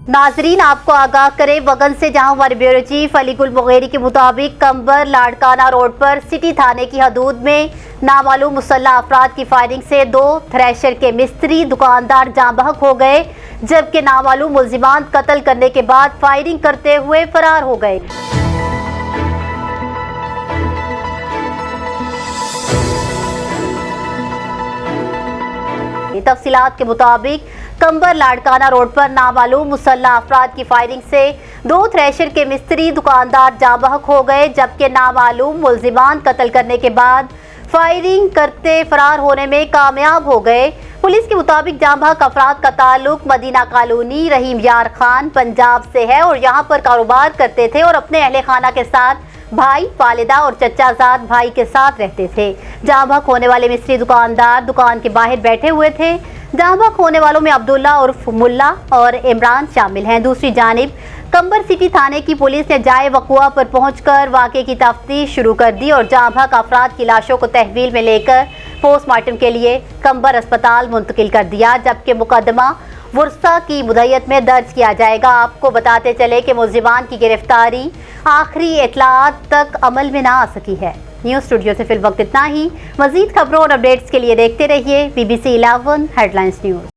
नाजरीन, आपको आगाह करें वगन से, जहां हमारे ब्यूरो चीफ अलीगुल मुगेरी के मुताबिक कम्बर लाड़काना रोड पर सिटी थाने की हदूद में नामालूम मुसल्लह अफराद की फायरिंग से 2 थ्रेशर के मिस्त्री दुकानदार जांबहक हो गए, जबकि नामालूम मुल्जिमान कत्ल करने के बाद फायरिंग करते हुए फरार हो गए। तफसीलात के मुताबिक कम्बर लाड़काना रोड पर नामालूम मुसल्लह अफराद की फायरिंग से 2 थ्रेशर के मिस्त्री दुकानदार जांबहक हो गए, जबकि नामालूम मुल्जिमान कत्ल करने के बाद फायरिंग करते फरार होने में कामयाब हो गए। पुलिस के मुताबिक जांबहक अफराद का ताल्लुक मदीना कॉलोनी रहीम यार खान पंजाब से है और यहाँ पर कारोबार करते थे और अपने अहले खाना के साथ भाई, वालिदा और चचाजाद भाई के साथ रहते थे। जांबहक होने वाले मिस्त्री दुकानदार दुकान के बाहर बैठे हुए थे। जांबहक होने वालों में अब्दुल्ला उर्फ मुल्ला और इमरान शामिल हैं। दूसरी जानिब कम्बर सिटी थाने की पुलिस ने जाए वक़ुआ पर पहुंचकर वाक़े की तफ्तीश शुरू कर दी और जांबहक अफराद की लाशों को तहवील में लेकर पोस्टमार्टम के लिए कम्बर अस्पताल मुंतकिल कर दिया, जबकि मुकदमा वर्सा की मुद्दत में दर्ज किया जाएगा। आपको बताते चले कि मुल्जिमान की गिरफ्तारी आखिरी इत्तलात तक अमल में ना आ सकी है। न्यूज़ स्टूडियो से फिल वक्त इतना ही। मज़ीद खबरों और अपडेट्स के लिए देखते रहिए BBC 11 हेडलाइंस न्यूज़।